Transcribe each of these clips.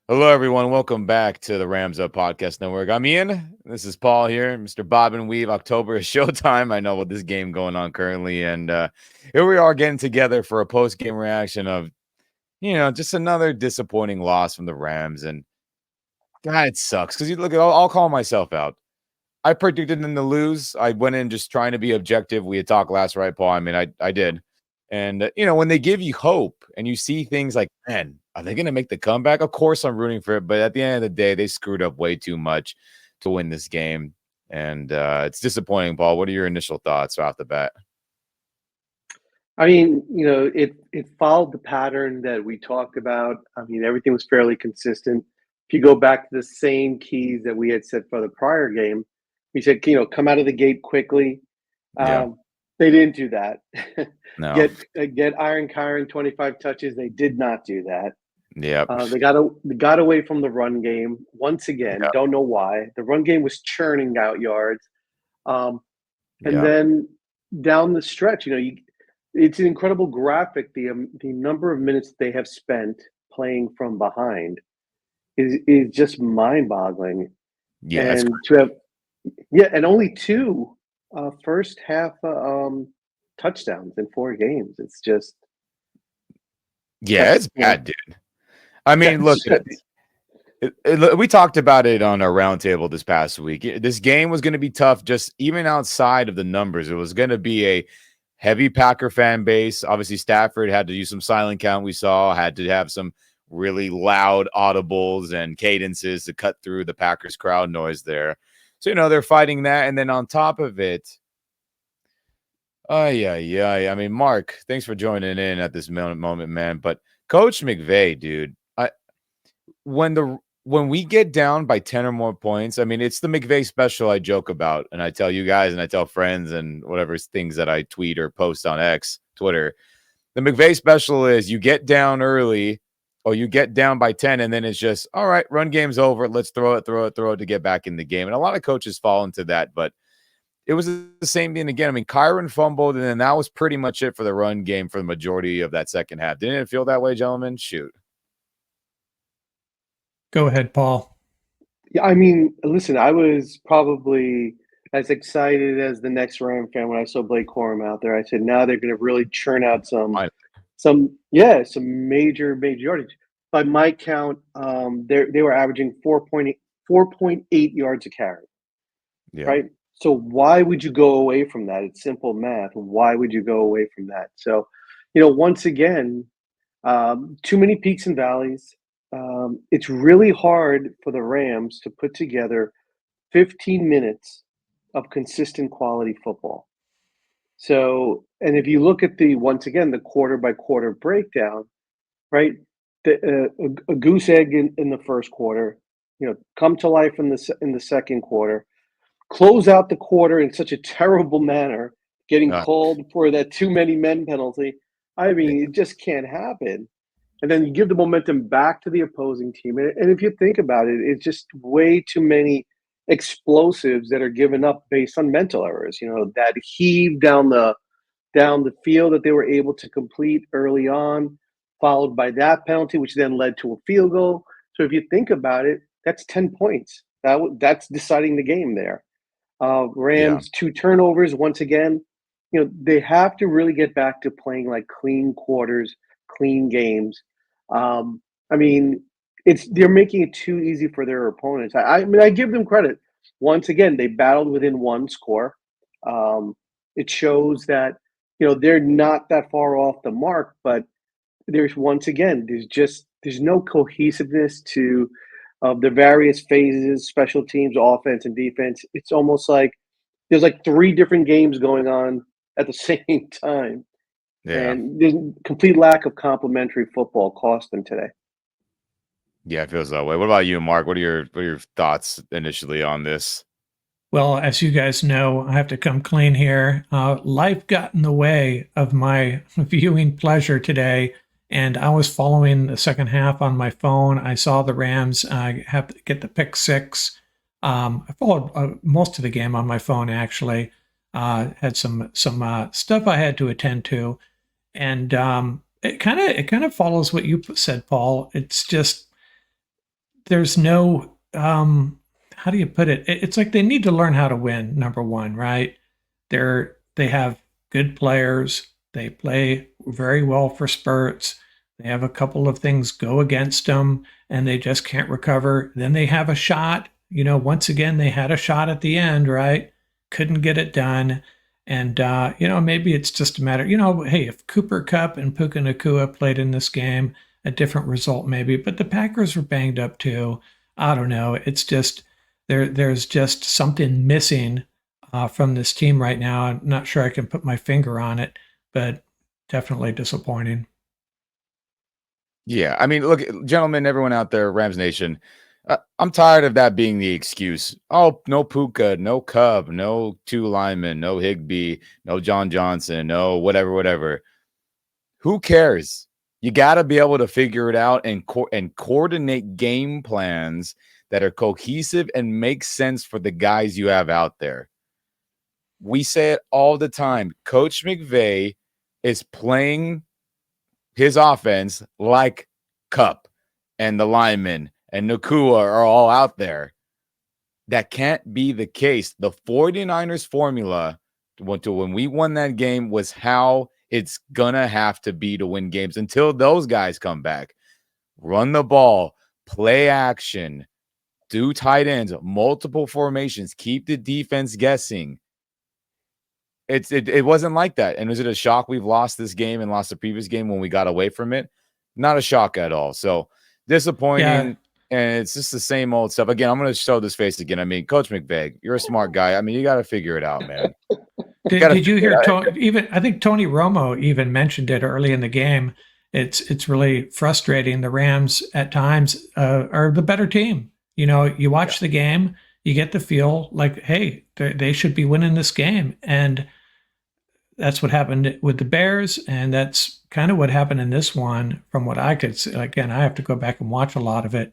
Hello, everyone. Welcome back to the Rams Up Podcast Network. I'm Ian. This is Paul here, Mr. Bob and Weave. October is showtime. I know with this game going on currently, and here we are getting together for a post-game reaction of just another disappointing loss from the Rams. And God, it sucks because you look at. I'll call myself out. I predicted them to lose. I went in just trying to be objective. We had talked last, right, Paul? I mean, I did. And when they give you hope and you see things like, man, are they going to make the comeback? Of course, I'm rooting for it. But at the end of the day, they screwed up way too much to win this game, and it's disappointing. Paul, what are your initial thoughts off the bat? I mean, it followed the pattern that we talked about. I mean, everything was fairly consistent. If you go back to the same keys that we had set for the prior game, we said, come out of the gate quickly. Yeah, Um, they didn't do that. no, Get Iron Kyron 25 touches. They did not do that. yep, They got away from the run game once again. yep, Don't know why. The run game was churning out yards. Um, and yep. then down the stretch, it's an incredible graphic. The number of minutes they have spent playing from behind is just mind-boggling. Yeah, it's And to have yeah, and only two first half touchdowns in 4 games. It's just yeah, that's it's bad, dude. I mean, look, that's just we talked about it on our roundtable this past week. This game was going to be tough, just even outside of the numbers. It was going to be a heavy Packer fan base. Obviously, Stafford had to use some silent count. We saw had to have some really loud audibles and cadences to cut through the Packers crowd noise there. So they're fighting that, and then on top of it, oh yeah. I mean, Mark, thanks for joining in at this moment, man. But Coach McVay, dude, when we get down by 10 or more points, I mean, it's the McVay special I joke about, and I tell you guys and I tell friends and whatever things that I tweet or post on X, Twitter. The McVay special is you get down early or you get down by 10, and then it's just, all right, run game's over. Let's throw it to get back in the game. And a lot of coaches fall into that, but it was the same thing again. I mean, Kyron fumbled, and then that was pretty much it for the run game for the majority of that second half. Didn't it feel that way, gentlemen? Shoot. Go ahead, Paul. yeah. I mean, listen, I was probably as excited as the next Ram fan when I saw Blake Corum out there. I said, now they're going to really churn out some major yardage. By my count, they were averaging 4.8 yards a carry, Yeah. right? So why would you go away from that? It's simple math. Why would you go away from that? So, once again, too many peaks and valleys. It's really hard for the Rams to put together 15 minutes of consistent quality football. So, and if you look at once again, the quarter by quarter breakdown, right? A goose egg in the first quarter, come to life in the second quarter, close out the quarter in such a terrible manner, getting Uh, called for that too many men penalty. I yeah. mean, it just can't happen. And then you give the momentum back to the opposing team. And if you think about it, it's just way too many explosives that are given up based on mental errors. That heave down the field that they were able to complete early on, followed by that penalty, which then led to a field goal. So if you think about it, that's 10 points. That's deciding the game there. Yeah. Rams 2 turnovers once again. They have to really get back to playing like clean quarters, clean games. I mean, they're making it too easy for their opponents. I mean, I give them credit. Once again, they battled within one score. It shows that they're not that far off the mark, but there's no cohesiveness to the various phases, special teams, offense and defense. It's almost like there's like three different games going on at the same time, Yeah. and there's complete lack of complementary football cost them today. Yeah, it feels that way. What about you, Mark? What are your thoughts initially on this? Well, as you guys know, I have to come clean here. Life got in the way of my viewing pleasure today, and I was following the second half on my phone. I saw the Rams have to get the pick six. I followed most of the game on my phone actually. Had some stuff I had to attend to, and it kind of follows what you said, Paul. It's just there's no how do you put it? It's like they need to learn how to win, number one, right? They have good players. They play very well for spurts. They have a couple of things go against them and they just can't recover. Then they have a shot. Once again, they had a shot at the end, right? Couldn't get it done. And, maybe it's just a matter, hey, if Cooper Kupp and Puka Nakua played in this game, a different result maybe, but the Packers were banged up too. I don't know. It's just, there's just something missing from this team right now. I'm not sure I can put my finger on it, but definitely disappointing. Yeah, I mean, look, gentlemen, everyone out there, Rams Nation, I'm tired of that being the excuse. Oh, no Puka, no Cub, no two linemen, no Higbee, no John Johnson, no whatever. Who cares? You got to be able to figure it out and coordinate game plans that are cohesive and make sense for the guys you have out there. We say it all the time. Coach McVay is playing his offense like Cup and the linemen and Nakua are all out there. That can't be the case. The 49ers formula when we won that game was how it's gonna have to be to win games until those guys come back. Run the ball, play action, do tight ends, multiple formations, keep the defense guessing. It wasn't like that. And was it a shock we've lost this game and lost the previous game when we got away from it? Not a shock at all. So disappointing. Yeah. And it's just the same old stuff. Again, I'm going to show this face again. I mean, Coach McVay, you're a smart guy. I mean, you got to figure it out, man. Did you hear even I think Tony Romo even mentioned it early in the game. It's really frustrating. The Rams at times are the better team. You watch the game, you get the feel like, hey, they should be winning this game, and that's what happened with the Bears, and that's kind of what happened in this one, from what I could see. Again, I have to go back and watch a lot of it.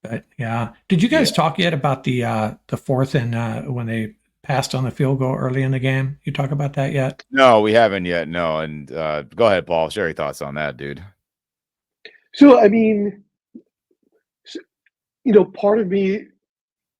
But yeah, did you guys talk yet about the fourth and when they passed on the field goal early in the game? You talk about that yet? No, we haven't yet. No, and go ahead, Paul. Share your thoughts on that, dude. So, I mean, part of me,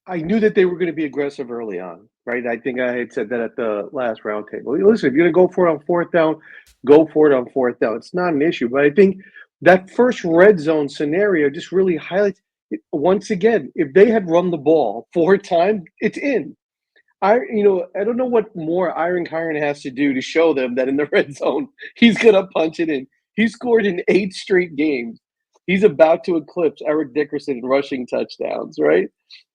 I knew that they were going to be aggressive early on, right? I think I had said that at the last roundtable. Listen, if you're going to go for it on fourth down, go for it on fourth down. It's not an issue. But I think that first red zone scenario just really highlights it. Once again, if they had run the ball 4 times, it's in. I don't know what more Iron Kyren has to do to show them that in the red zone, he's going to punch it in. He scored in 8 straight games. He's about to eclipse Eric Dickerson in rushing touchdowns, right?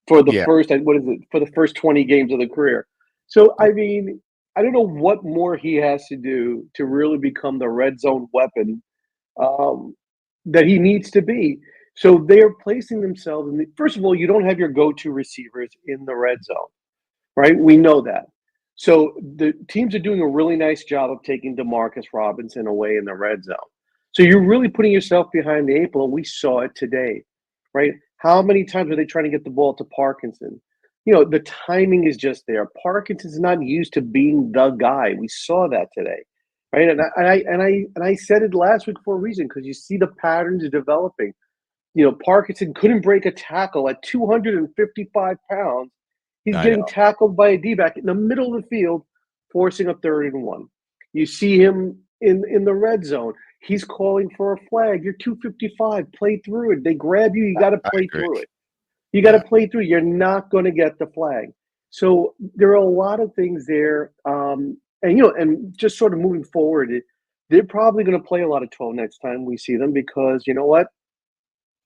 For the first 20 games of the career. So, I mean, I don't know what more he has to do to really become the red zone weapon that he needs to be. So they are placing themselves in first of all, you don't have your go-to receivers in the red zone, right? We know that. So the teams are doing a really nice job of taking Demarcus Robinson away in the red zone. So you're really putting yourself behind the 8 ball, and we saw it today, right? How many times are they trying to get the ball to Parkinson? The timing is just there. Parkinson's not used to being the guy. We saw that today, right? And I said it last week for a reason, because you see the patterns developing. Parkinson couldn't break a tackle at 255 pounds. He's getting tackled by a D-back in the middle of the field, forcing a 3rd and 1. You see him in the red zone. He's calling for a flag. You're 255. Play through it. They grab you. You got to play through it. You got to play through. You're not going to get the flag. So there are a lot of things there. And just sort of moving forward, they're probably going to play a lot of 12 next time we see them, because you know what?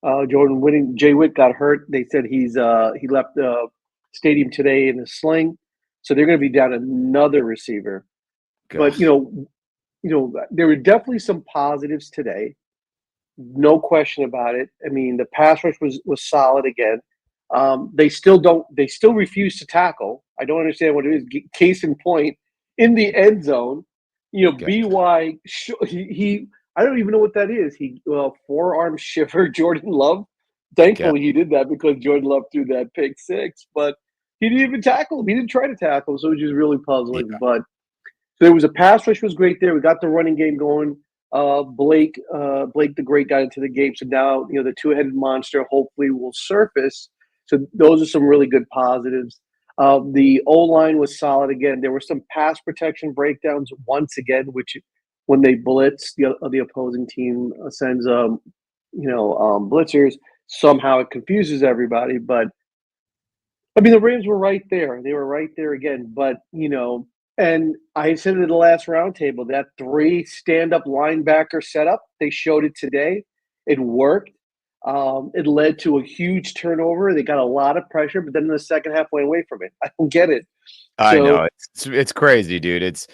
Jay Witt got hurt. They said he left the stadium today in a sling. So they're going to be down another receiver. Gosh. But, there were definitely some positives today. No question about it. I mean, the pass rush was solid again. They still refuse to tackle. I don't understand what it is. Case in point, in the end zone, BY, I don't even know what that is. He forearm shiver Jordan Love. Thankfully, he did that, because Jordan Love threw that pick 6, but he didn't even tackle him. He didn't try to tackle him, so it was just really puzzling. Yeah. But so there was a pass rush was great there. We got the running game going. Blake the Great got into the game, so now the two-headed monster hopefully will surface. So those are some really good positives. The O line was solid again. There were some pass protection breakdowns once again, which when they blitz, the opposing team sends blitzers. Somehow it confuses everybody, but I mean the Rams were right there. They were right there again, but and I said it in the last roundtable, that 3 stand-up linebacker setup, they showed it today. It worked. It led to a huge turnover. They got a lot of pressure, but then in the second half went away from it. I don't get it. I So know it's crazy, dude. It's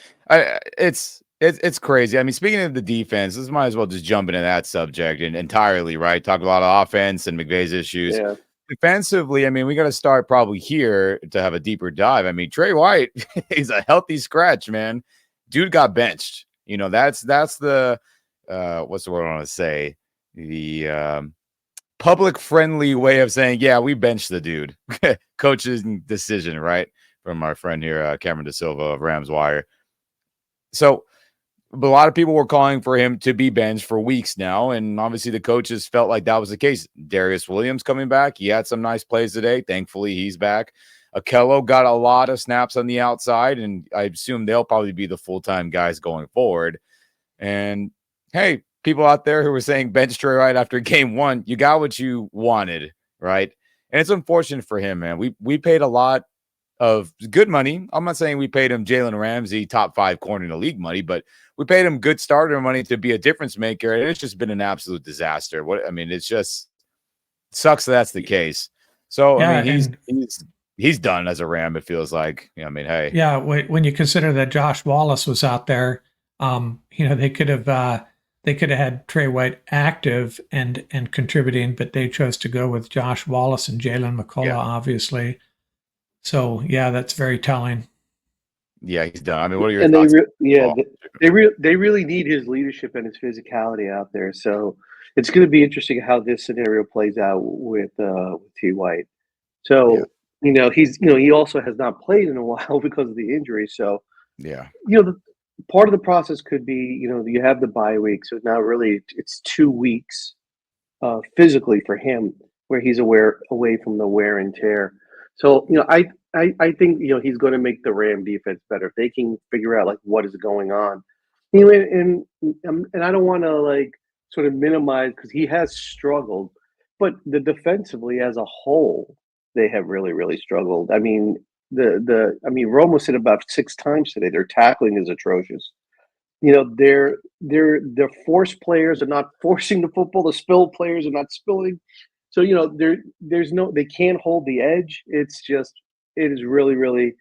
crazy. I mean, speaking of the defense, this might as well just jump into that subject and entirely, right? Talk a lot of offense and McVay's issues. yeah, Defensively, I mean, we got to start probably here to have a deeper dive. I mean, Trey White, he's a healthy scratch, man. Dude got benched. That's the what's the word I want to say? The public friendly way of saying, yeah, we benched the dude. Coach's decision, right? From our friend here, Cameron Da Silva of Rams Wire. So, but a lot of people were calling for him to be benched for weeks now, and obviously the coaches felt like that was the case. Darius Williams coming back. He had some nice plays today. Thankfully, he's back. Akello got a lot of snaps on the outside, and I assume they'll probably be the full-time guys going forward. And, hey, people out there who were saying bench Trey right after game 1, you got what you wanted, right? And it's unfortunate for him, man. We paid a lot of good money. I'm not saying we paid him Jalen Ramsey, top 5 corner in the league money, but we paid him good starter money to be a difference maker, and it's just been an absolute disaster. It's just sucks that's the case. So, Yeah, I mean, he's done as a Ram, it feels like. Hey. Yeah, when you consider that Josh Wallace was out there, they could have had Trey White active and contributing, but they chose to go with Josh Wallace and Jalen McCullough, obviously. So yeah, that's very telling. Yeah, he's done. I mean, what are your and thoughts? they really need his leadership and his physicality out there. So it's going to be interesting how this scenario plays out with T. White. So he also has not played in a while because of the injury. So Yeah. Part of the process could be you have the bye week, so now really it's 2 weeks physically for him where he's away from the wear and tear. So I think he's going to make the Ram defense better if they can figure out like what is going on. And I don't want to like sort of minimize because he has struggled, but the defensively as a whole they have really really struggled. I mean Romo said about 6 times today their tackling is atrocious. Their force players are not forcing the football. The spill players are not spilling. So they can't hold the edge. It is really really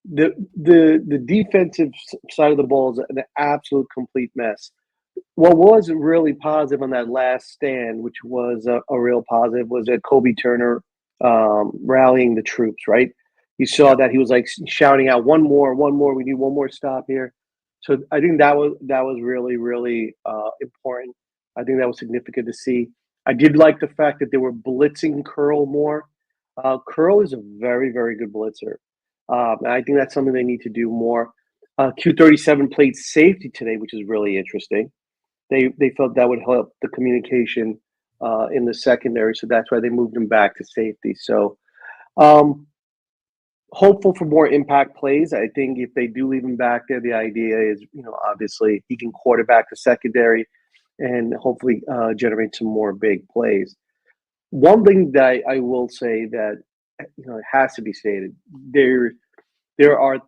the defensive side of the ball is an absolute complete mess. What was really positive on that last stand, which was a real positive, was that Kobe Turner rallying the troops. Right, you saw that he was like shouting out, "One more! We need one more stop here." So I think that was really really important. I think that was significant to see. I did like the fact that they were blitzing Curl more. Curl is a very very good blitzer. And I think that's something they need to do more. Q37 played safety today, which is really interesting. They felt that would help the communication in the secondary, so that's why they moved him back to safety. So hopeful for more impact plays. I think if they do leave him back there, the idea is, obviously he can quarterback the secondary and hopefully generate some more big plays. One thing that I will say that it has to be stated, there are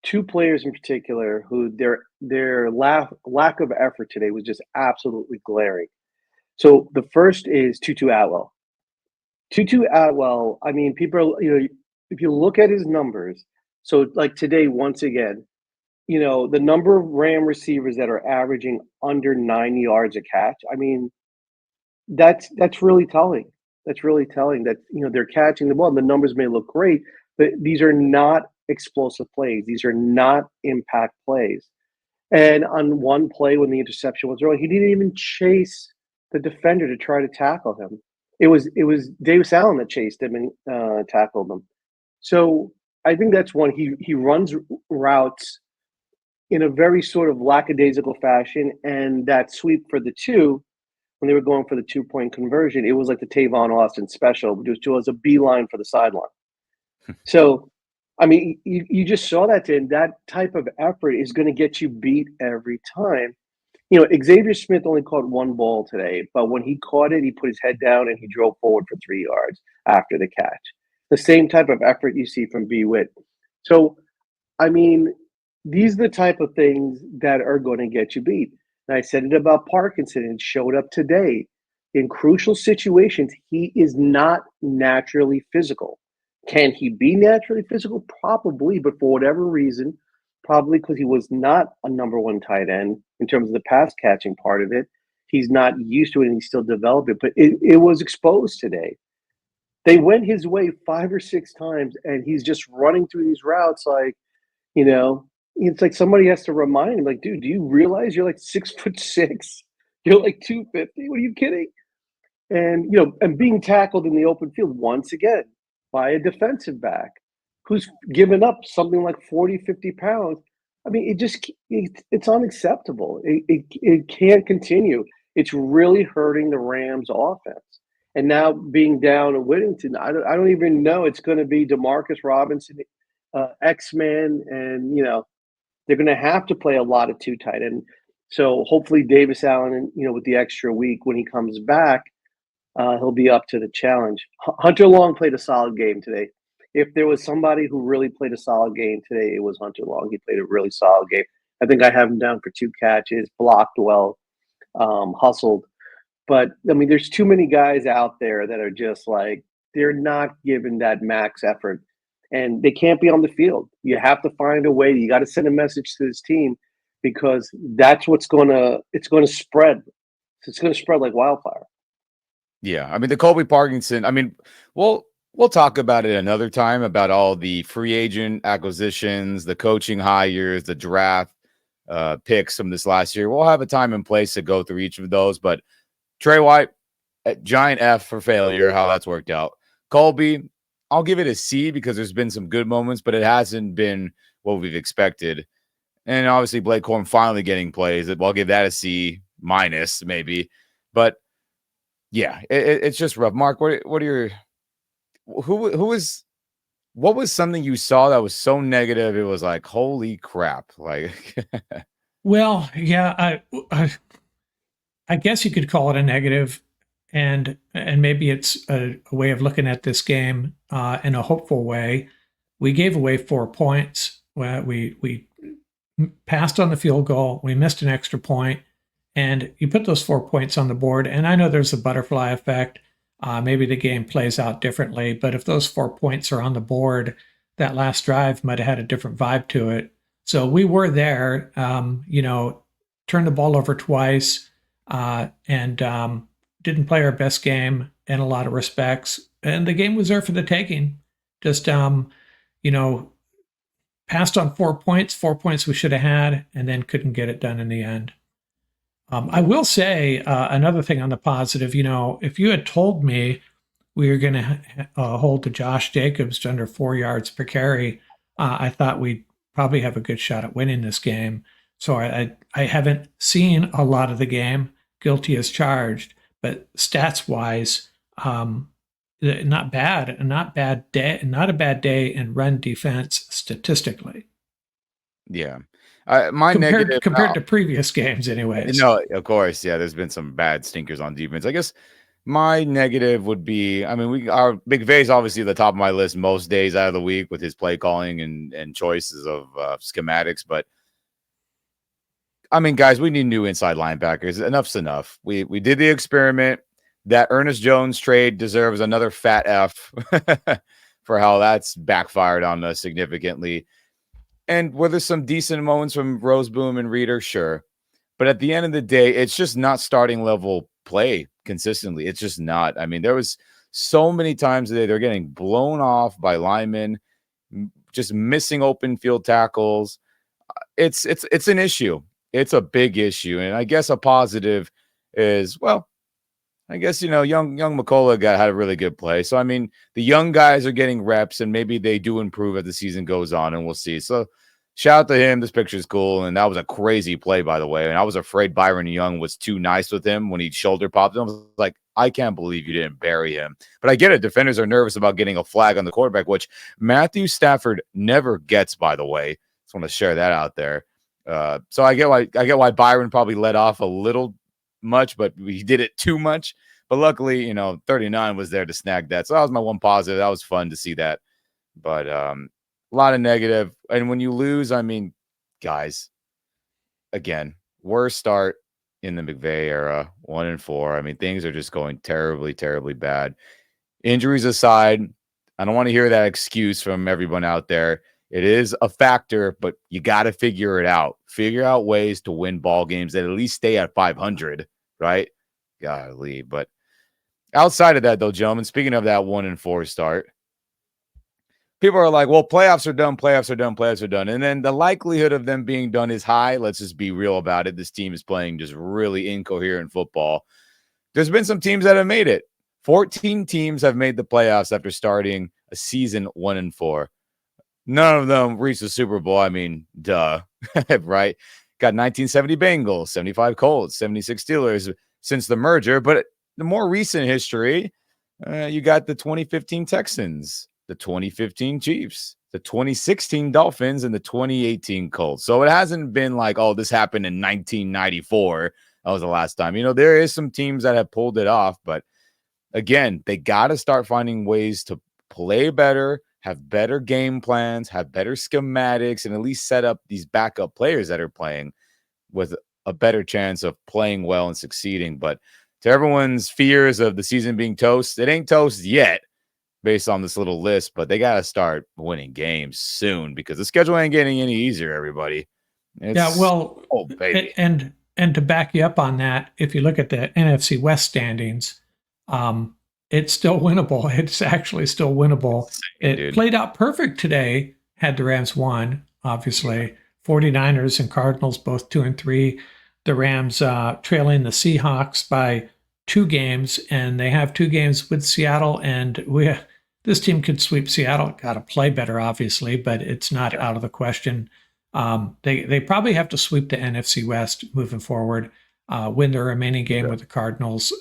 2 players in particular who their lack of effort today was just absolutely glaring. So the first is Tutu Atwell. Tutu Atwell, I mean, people are, if you look at his numbers, so like today, once again, the number of Ram receivers that are averaging under 9 yards a catch, I mean, that's really telling. That's really telling that, they're catching the ball. And the numbers may look great, but these are not explosive plays. These are not impact plays. And on one play when the interception was thrown, he didn't even chase the defender to try to tackle him. It was Davis Allen that chased him and tackled him. So I think that's one. He runs routes, in a very sort of lackadaisical fashion. And that sweep for the two, when they were going for the 2-point conversion, it was like the Tavon Austin special, which was a beeline for the sideline. So, I mean, you just saw that, and that type of effort is going to get you beat every time. Xavier Smith only caught one ball today, but when he caught it, he put his head down and he drove forward for 3 yards after the catch. The same type of effort you see from B. Witt. So, I mean, these are the type of things that are going to get you beat. And I said it about Parkinson, and it showed up today. In crucial situations, he is not naturally physical. Can he be naturally physical? Probably, but for whatever reason, probably because he was not a number one tight end in terms of the pass catching part of it, he's not used to it and he's still developing. But it was exposed today. They went his way 5 or 6 times, and he's just running through these routes like, it's like somebody has to remind him, like, dude, do you realize you're like 6'6"? You're like 250? What are you kidding? And being tackled in the open field once again by a defensive back who's given up something like 40, 50 pounds. I mean, it's unacceptable. It can't continue. It's really hurting the Rams offense. And now being down at Whittington, I don't even know. It's going to be Demarcus Robinson, X-Men, and, they're going to have to play a lot of 2 tight end. So hopefully Davis Allen, with the extra week when he comes back, he'll be up to the challenge. Hunter Long played a solid game today. If there was somebody who really played a solid game today, it was Hunter Long. He played a really solid game. I think I have him down for 2 catches, blocked well, hustled. But, I mean, there's too many guys out there that are just like, they're not giving that max effort. And they can't be on the field. You have to find a way. You got to send a message to this team, because that's what's going to spread. It's going to spread like wildfire. Yeah, I mean, the Colby Parkinson, I mean, we'll talk about it another time, about all the free agent acquisitions, the coaching hires, the draft picks from this last year. We'll have a time and place to go through each of those. But Trey White, giant F for failure, how that's worked out. Colby, I'll give it a C because there's been some good moments, but it hasn't been what we've expected. And obviously Blake Corum finally getting plays. I'll give that a C minus maybe. But yeah, it's just rough. Mark, what are your what was something you saw that was so negative it was like, holy crap? Like Well, yeah, I guess you could call it a negative, and maybe it's a way of looking at this game in a hopeful way. We gave away 4 points. We passed on the field goal. We missed an extra point, and you put those 4 points on the board. And I know there's a butterfly effect. Maybe the game plays out differently, but if those 4 points are on the board, that last drive might have had a different vibe to it. So we were there, turned the ball over twice, and didn't play our best game in a lot of respects. And the game was there for the taking. Just, passed on 4 points we should have had, and then couldn't get it done in the end. I will say another thing on the positive, if you had told me we were going to hold to Josh Jacobs to under 4 yards per carry, I thought we'd probably have a good shot at winning this game. So I haven't seen a lot of the game, guilty as charged, but stats wise, not a bad day in run defense statistically. Yeah. My negative compared to previous games, anyways. No, of course, yeah. There's been some bad stinkers on defense. I guess my negative would be, I mean, our Big Vay's obviously at the top of my list most days out of the week with his play calling and choices of schematics. But I mean, guys, we need new inside linebackers. Enough's enough. We did the experiment. That Ernest Jones trade deserves another fat F for how that's backfired on us significantly. And were there some decent moments from Roseboom and Reader? Sure. But at the end of the day, it's just not starting level play consistently. It's just not. I mean, there was so many times today they're getting blown off by linemen, just missing open field tackles. It's an issue. It's a big issue. And I guess a positive is, well, I guess, young McCullough had a really good play. So, I mean, the young guys are getting reps, and maybe they do improve as the season goes on, and we'll see. So shout out to him. This picture is cool. And that was a crazy play, by the way. And I was afraid Byron Young was too nice with him when he shoulder popped him. I was like, I can't believe you didn't bury him. But I get it. Defenders are nervous about getting a flag on the quarterback, which Matthew Stafford never gets, by the way. Just want to share that out there. So I get why Byron probably let off a little much, but he did it too much. But luckily, 39 was there to snag that. So that was my one positive. That was fun to see that. But a lot of negative. And when you lose, I mean, guys, again, worst start in the McVay era, 1-4. I mean, things are just going terribly, terribly bad. Injuries aside, I don't want to hear that excuse from everyone out there. It is a factor, but you got to figure it out. Figure out ways to win ball games that at least stay at 500, right? Golly. But outside of that, though, gentlemen, speaking of that 1-4 start, people are like, well, playoffs are done, playoffs are done, playoffs are done. And then the likelihood of them being done is high. Let's just be real about it. This team is playing just really incoherent football. There's been some teams that have made it. 14 teams have made the playoffs after starting a season 1-4. None of them reached the Super Bowl. I mean, duh, right? Got 1970 Bengals, 75 Colts, 76 Steelers since the merger. But the more recent history, you got the 2015 Texans, the 2015 Chiefs, the 2016 Dolphins, and the 2018 Colts. So it hasn't been like, oh, this happened in 1994. That was the last time. There is some teams that have pulled it off, but again, they got to start finding ways to play better, have better game plans, have better schematics, and at least set up these backup players that are playing with a better chance of playing well and succeeding. But to everyone's fears of the season being toast, it ain't toast yet based on this little list, but they got to start winning games soon because the schedule ain't getting any easier, everybody. Oh, baby. And to back you up on that, if you look at the NFC West standings, it's still winnable. It's actually still winnable. It played out perfect today had the Rams won, obviously. 49ers and Cardinals both 2-3. The Rams trailing the Seahawks by 2 games, and they have 2 games with Seattle, and this team could sweep Seattle. Got to play better, obviously, but it's not out of the question. They probably have to sweep the NFC West moving forward. Win the remaining game with the Cardinals,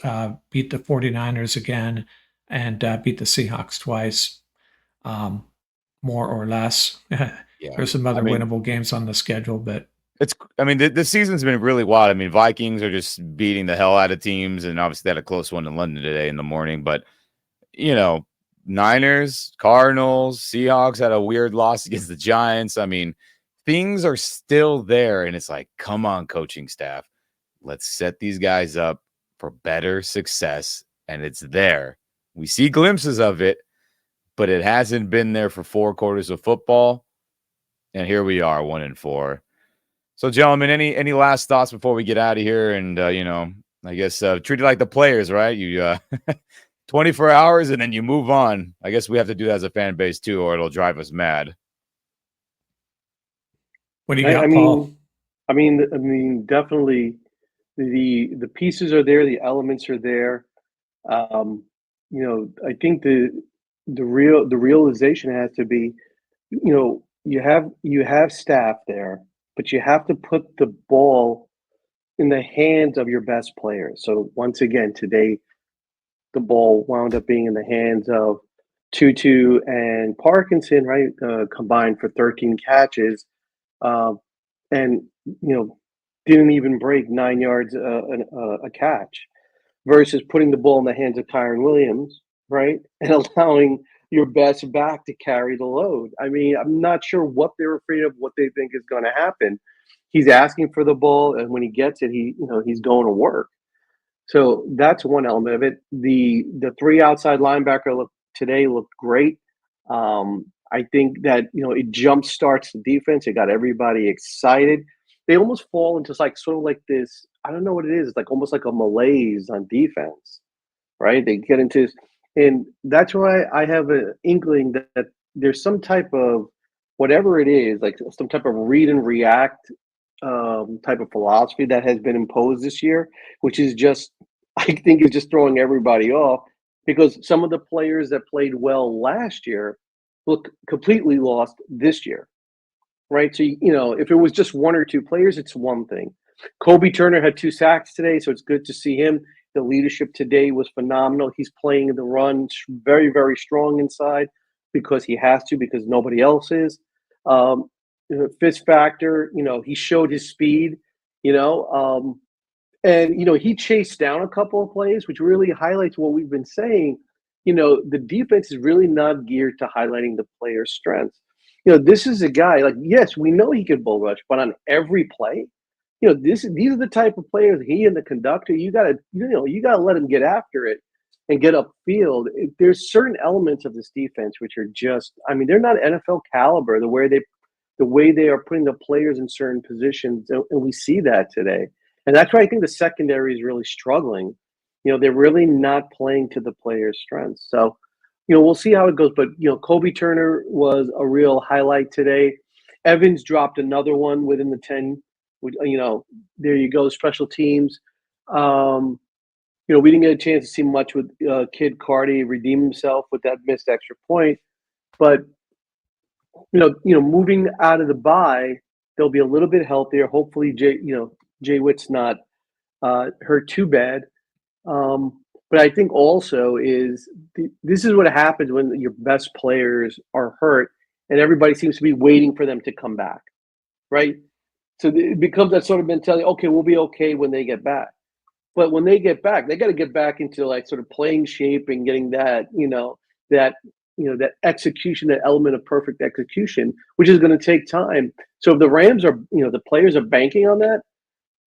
beat the 49ers again, and beat the Seahawks twice, more or less. There's some other winnable games on the schedule, but the season's been really wild. Vikings are just beating the hell out of teams, and obviously they had a close one in London today in the morning, but Niners, Cardinals, Seahawks had a weird loss against the Giants. Things are still there, and it's like, come on, coaching staff. Let's set these guys up for better success, and it's there. We see glimpses of it, but it hasn't been there for 4 quarters of football, and here we are, 1-4. So, gentlemen, any last thoughts before we get out of here? And I guess treat it like the players, right? You 24 hours, and then you move on. I guess we have to do that as a fan base too, or it'll drive us mad. What do you got, Paul? Definitely. The pieces are there, the elements are there. I think the realization has to be, you have staff there, but you have to put the ball in the hands of your best players. So once again, today, the ball wound up being in the hands of Tutu and Parkinson, right? Combined for 13 catches, and didn't even break 9 yards a catch, versus putting the ball in the hands of Kyron Williams, right, and allowing your best back to carry the load. I'm not sure what they're afraid of, what they think is going to happen. He's asking for the ball, and when he gets it, he's going to work. So that's one element of it. The 3 outside linebacker today looked great. I think that it jump starts the defense. It got everybody excited. They almost fall into sort of like this. I don't know what it is. It's like almost like a malaise on defense, right? They get into, and that's why I have an inkling that there's some type of, whatever it is, like some type of read and react type of philosophy that has been imposed this year, which is just, I think, is just throwing everybody off, because some of the players that played well last year look completely lost this year, right? So, if it was just one or two players, it's one thing. Kobe Turner had 2 sacks today, so it's good to see him. The leadership today was phenomenal. He's playing the run very, very strong inside because he has to, because nobody else is. Fist factor, he showed his speed, you know, and he chased down a couple of plays, which really highlights what we've been saying. The defense is really not geared to highlighting the player's strengths. This is a guy, like, yes, we know he can bull rush, but on every play, these are the type of players, he and the conductor, you gotta let him get after it and get upfield. There's certain elements of this defense which are just, I mean, they're not NFL caliber the way they are putting the players in certain positions, and we see that today. And that's why I think the secondary is really struggling. They're really not playing to the players' strengths. So, we'll see how it goes. But, Kobe Turner was a real highlight today. Evans dropped another one within the 10. There you go, special teams. We didn't get a chance to see much with Kid Cardi redeem himself with that missed extra point. But, moving out of the bye, they'll be a little bit healthier. Hopefully, Jay Witt's not hurt too bad. But I think also this is what happens when your best players are hurt and everybody seems to be waiting for them to come back, right? So it becomes that sort of mentality, okay, we'll be okay when they get back. But when they get back, they got to get back into like sort of playing shape and getting that execution, that element of perfect execution, which is going to take time. So if the Rams are, the players are banking on that,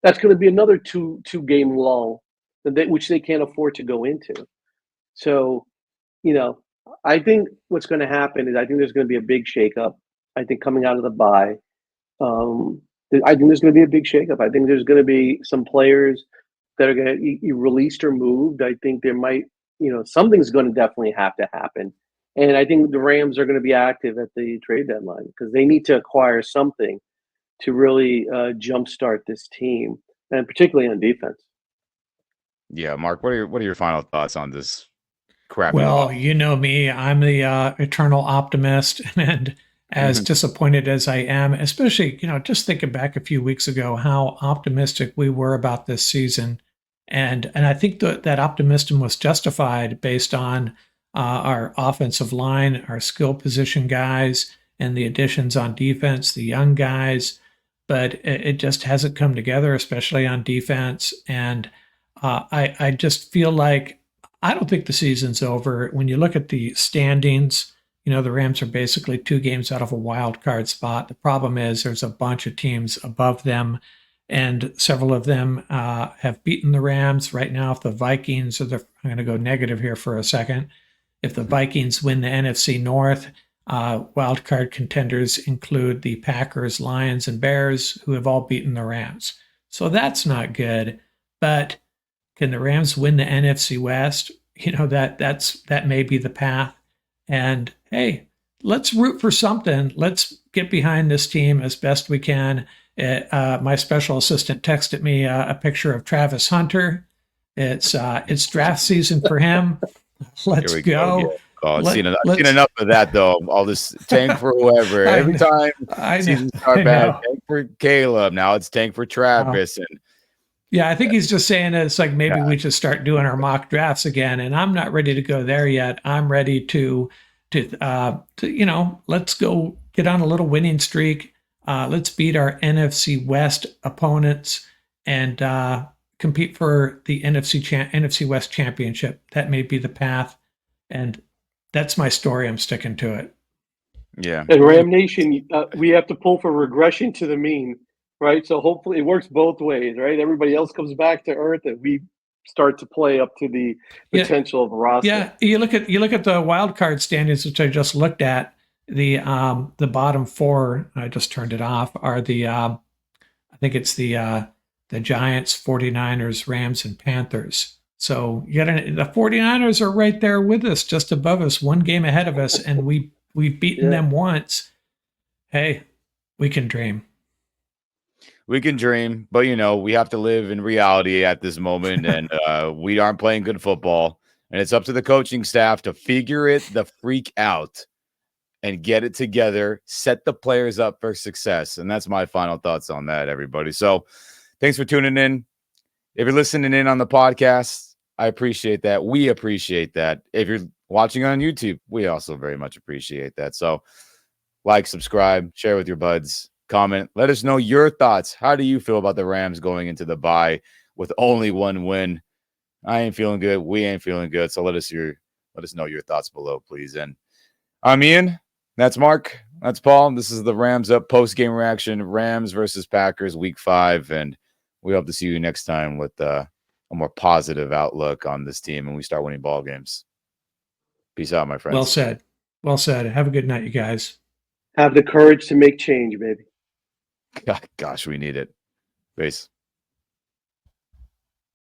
that's going to be another two game lull, which they can't afford to go into. So, I think what's going to happen is I think there's going to be a big shakeup. I think coming out of the bye, I think there's going to be a big shakeup. I think there's going to be some players that are going to be released or moved. I think there might, something's going to definitely have to happen. And I think the Rams are going to be active at the trade deadline because they need to acquire something to really jumpstart this team, and particularly on defense. Yeah, Mark, what are your final thoughts on this crappy Well, loss? you know me, I'm the eternal optimist, and as disappointed as I am, especially, just thinking back a few weeks ago, how optimistic we were about this season. And I think that optimism was justified based on our offensive line, our skill position guys, and the additions on defense, the young guys. But it just hasn't come together, especially on defense. And I just feel like I don't think the season's over. When you look at the standings, the Rams are basically 2 games out of a wild card spot. The problem is there's a bunch of teams above them, and several of them have beaten the Rams. Right now, if the Vikings, I'm going to go negative here for a second. If the Vikings win the NFC North, wild card contenders include the Packers, Lions, and Bears, who have all beaten the Rams. So that's not good. But can the Rams win the NFC West? That may be the path. And hey, let's root for something. Let's get behind this team as best we can. My special assistant texted me a picture of Travis Hunter. It's draft season for him. Let's go. Yeah. Oh, I've seen enough of that, though. All this tank for whoever. Every time seasons start bad, tank for Caleb. Now it's tank for Travis. And yeah, I think he's just saying it's like maybe we should start doing our mock drafts again. And I'm not ready to go there yet. I'm ready to let's go get on a little winning streak. Let's beat our NFC West opponents and compete for the NFC West championship. That may be the path. And that's my story. I'm sticking to it. Yeah. And Ram Nation, we have to pull for regression to the mean, right? So hopefully it works both ways, right? Everybody else comes back to earth and we start to play up to the potential of the roster. Yeah, you look at the wild card standings, which I just looked at. The bottom 4, I just turned it off, are I think it's the Giants, 49ers, Rams, and Panthers. So the 49ers are right there with us, just above us, 1 game ahead of us, and we've beaten them once. Hey, we can dream. We can dream, but we have to live in reality at this moment, and we aren't playing good football. And it's up to the coaching staff to figure it the freak out and get it together, set the players up for success. And that's my final thoughts on that, everybody. So thanks for tuning in. If you're listening in on the podcast, I appreciate that. We appreciate that. If you're watching on YouTube, we also very much appreciate that. So like, subscribe, share with your buds, comment. Let us know your thoughts. How do you feel about the Rams going into the bye with only one win? I ain't feeling good. We ain't feeling good. So let us know your thoughts below, please. And I'm Ian. That's Mark. That's Paul. This is the Rams Up post-game reaction. Rams versus Packers week 5. And we hope to see you next time with a more positive outlook on this team and we start winning ball games. Peace out, my friends. Well said. Well said. Have a good night, you guys. Have the courage to make change, baby. Gosh, we need it. Peace.